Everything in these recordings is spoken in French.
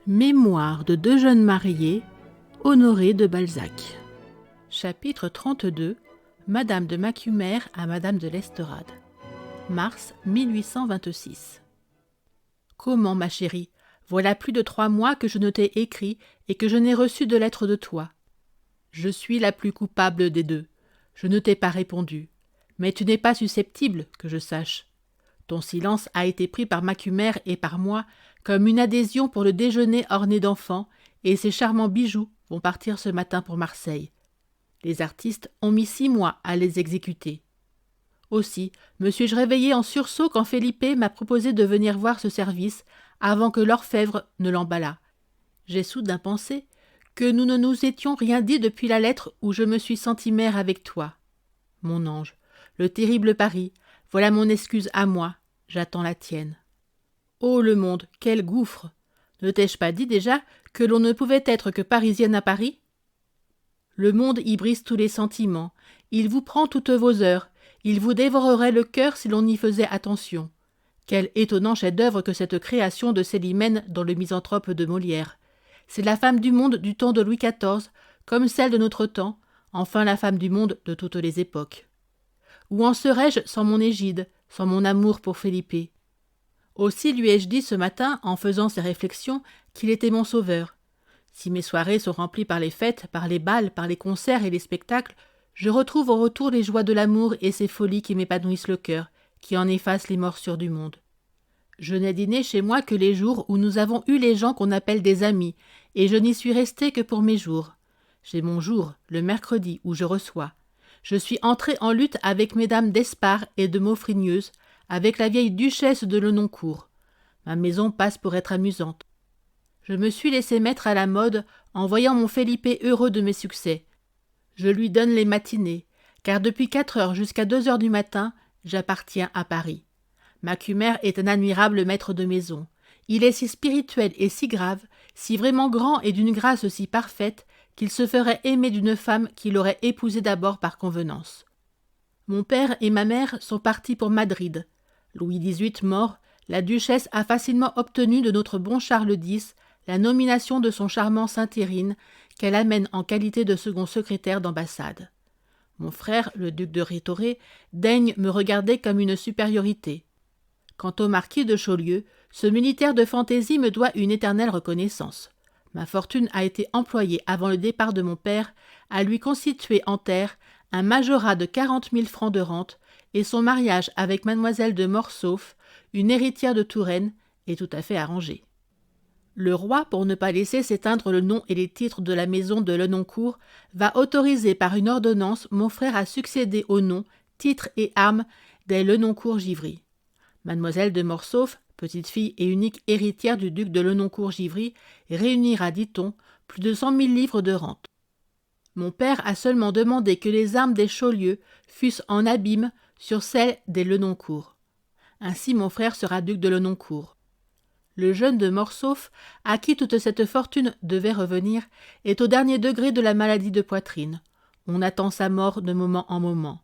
Mémoires de deux jeunes mariés, Honoré de Balzac. Chapitre 32. Madame de Macumer à Madame de l'Estorade. Mars 1826. Comment, ma chérie, voilà plus de 3 mois que je ne t'ai écrit et que je n'ai reçu de lettre de toi. Je suis la plus coupable des deux. Je ne t'ai pas répondu. Mais tu n'es pas susceptible, que je sache. Ton silence a été pris par Macumer et par moi comme une adhésion pour le déjeuner orné d'enfants, et ces charmants bijoux vont partir ce matin pour Marseille. Les artistes ont mis 6 mois à les exécuter. Aussi me suis-je réveillée en sursaut quand Felipe m'a proposé de venir voir ce service avant que l'orfèvre ne l'emballât. J'ai soudain pensé que nous ne nous étions rien dit depuis la lettre où je me suis sentie mère avec toi. Mon ange, le terrible Paris, voilà mon excuse à moi, j'attends la tienne. Oh le monde, quel gouffre! Ne t'ai-je pas dit déjà que l'on ne pouvait être que parisienne à Paris? Le monde y brise tous les sentiments, il vous prend toutes vos heures, il vous dévorerait le cœur si l'on y faisait attention. Quel étonnant chef-d'œuvre que cette création de Célimène dans le Misanthrope de Molière. C'est la femme du monde du temps de Louis XIV, comme celle de notre temps, enfin la femme du monde de toutes les époques. Où en serais-je sans mon égide, sans mon amour pour Felipe? Aussi lui ai-je dit ce matin, en faisant ces réflexions, qu'il était mon sauveur. Si mes soirées sont remplies par les fêtes, par les bals, par les concerts et les spectacles, je retrouve au retour les joies de l'amour et ces folies qui m'épanouissent le cœur, qui en effacent les morsures du monde. Je n'ai dîné chez moi que les jours où nous avons eu les gens qu'on appelle des amis, et je n'y suis restée que pour mes jours. J'ai mon jour, le mercredi, où je reçois. Je suis entrée en lutte avec mesdames d'Espard et de Maufrigneuse, avec la vieille duchesse de Lenoncourt. Ma maison passe pour être amusante. Je me suis laissé mettre à la mode en voyant mon Felipe heureux de mes succès. Je lui donne les matinées, car depuis 4 heures jusqu'à 2 heures du matin, j'appartiens à Paris. Macumer est un admirable maître de maison. Il est si spirituel et si grave, si vraiment grand et d'une grâce si parfaite, qu'il se ferait aimer d'une femme qui l'aurait épousé d'abord par convenance. Mon père et ma mère sont partis pour Madrid. Louis XVIII mort, la duchesse a facilement obtenu de notre bon Charles X la nomination de son charmant Saint-Hérine, qu'elle amène en qualité de second secrétaire d'ambassade. Mon frère, le duc de Rhétoré, daigne me regarder comme une supériorité. Quant au marquis de Chaulieu, ce militaire de fantaisie me doit une éternelle reconnaissance. Ma fortune a été employée avant le départ de mon père à lui constituer en terre un majorat de 40 000 francs de rente, et son mariage avec mademoiselle de Morsauf, une héritière de Touraine, est tout à fait arrangé. Le roi, pour ne pas laisser s'éteindre le nom et les titres de la maison de Lenoncourt, va autoriser par une ordonnance mon frère à succéder aux noms, titres et armes des Lenoncourt-Givry. Mademoiselle de Morsauf, petite-fille et unique héritière du duc de Lenoncourt-Givry, réunira, dit-on, plus de 100 000 livres de rente. Mon père a seulement demandé que les armes des Chaulieu fussent en abîme sur celles des Lenoncourt. Ainsi mon frère sera duc de Lenoncourt. Le jeune de Morsauf, à qui toute cette fortune devait revenir, est au dernier degré de la maladie de poitrine. On attend sa mort de moment en moment.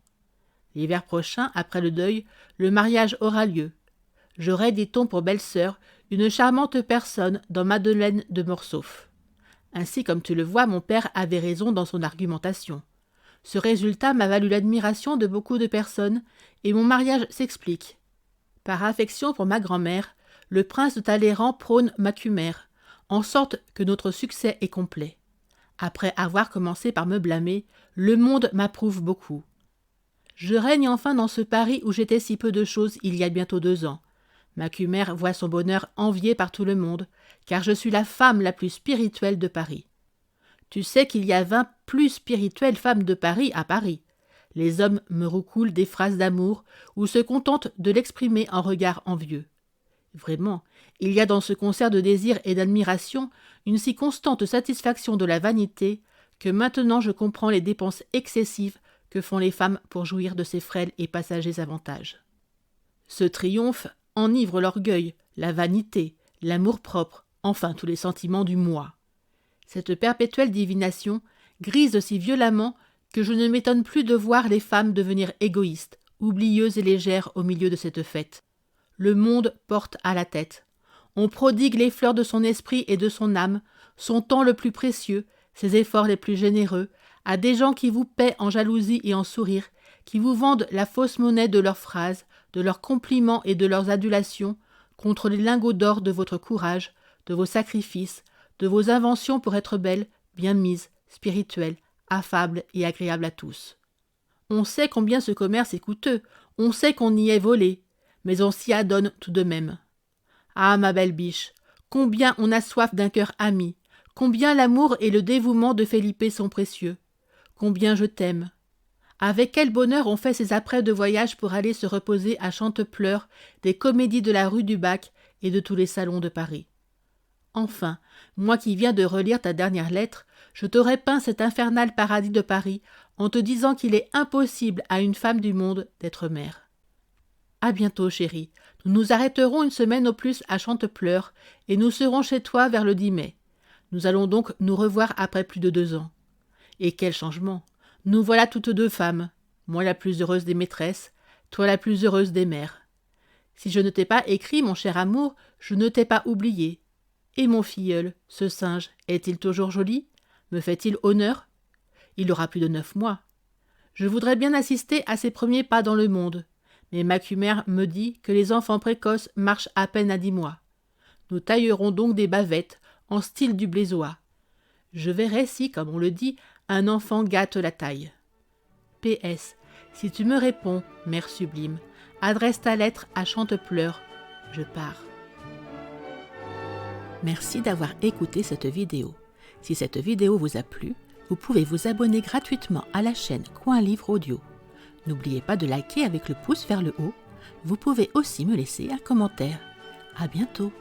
L'hiver prochain, après le deuil, le mariage aura lieu. J'aurai, dit-on pour belle-sœur, une charmante personne dans Madeleine de Morsauf. Ainsi, comme tu le vois, mon père avait raison dans son argumentation. Ce résultat m'a valu l'admiration de beaucoup de personnes, et mon mariage s'explique. Par affection pour ma grand-mère, le prince de Talleyrand prône Macumer, en sorte que notre succès est complet. Après avoir commencé par me blâmer, le monde m'approuve beaucoup. Je règne enfin dans ce Paris où j'étais si peu de choses il y a bientôt 2 ans. Macumer voit son bonheur envié par tout le monde, car je suis la femme la plus spirituelle de Paris. Tu sais qu'il y a 20 plus spirituelles femmes de Paris à Paris. Les hommes me roucoulent des phrases d'amour ou se contentent de l'exprimer en regards envieux. Vraiment, il y a dans ce concert de désir et d'admiration une si constante satisfaction de la vanité que maintenant je comprends les dépenses excessives que font les femmes pour jouir de ces frêles et passagers avantages. Ce triomphe enivre l'orgueil, la vanité, l'amour-propre, enfin tous les sentiments du moi. Cette perpétuelle divination grise si violemment que je ne m'étonne plus de voir les femmes devenir égoïstes, oublieuses et légères au milieu de cette fête. Le monde porte à la tête. On prodigue les fleurs de son esprit et de son âme, son temps le plus précieux, ses efforts les plus généreux, à des gens qui vous paient en jalousie et en sourires, qui vous vendent la fausse monnaie de leurs phrases, de leurs compliments et de leurs adulations, contre les lingots d'or de votre courage, de vos sacrifices, de vos inventions pour être belles, bien mises, spirituelles, affables et agréables à tous. On sait combien ce commerce est coûteux, on sait qu'on y est volé, mais on s'y adonne tout de même. Ah, ma belle biche, combien on a soif d'un cœur ami, combien l'amour et le dévouement de Felipe sont précieux, combien je t'aime. Avec quel bonheur on fait ses apprêts de voyage pour aller se reposer à Chantepleurs, des comédies de la rue du Bac et de tous les salons de Paris. Enfin, moi qui viens de relire ta dernière lettre, je t'aurais peint cet infernal paradis de Paris en te disant qu'il est impossible à une femme du monde d'être mère. À bientôt, chérie. Nous nous arrêterons une semaine au plus à Chantepleurs et nous serons chez toi vers le 10 mai. Nous allons donc nous revoir après plus de 2 ans. Et quel changement! Nous voilà toutes deux femmes, moi la plus heureuse des maîtresses, toi la plus heureuse des mères. Si je ne t'ai pas écrit, mon cher amour, je ne t'ai pas oublié. Et mon filleul, ce singe, est-il toujours joli? Me fait-il honneur? Il aura plus de 9 mois. Je voudrais bien assister à ses premiers pas dans le monde, mais Macumer me dit que les enfants précoces marchent à peine à 10 mois. Nous taillerons donc des bavettes, en style du blésois. Je verrai si, comme on le dit, un enfant gâte la taille. PS. Si tu me réponds, mère sublime, adresse ta lettre à Chantepleurs. Je pars. Merci d'avoir écouté cette vidéo. Si cette vidéo vous a plu, vous pouvez vous abonner gratuitement à la chaîne Coin Livre Audio. N'oubliez pas de liker avec le pouce vers le haut. Vous pouvez aussi me laisser un commentaire. À bientôt.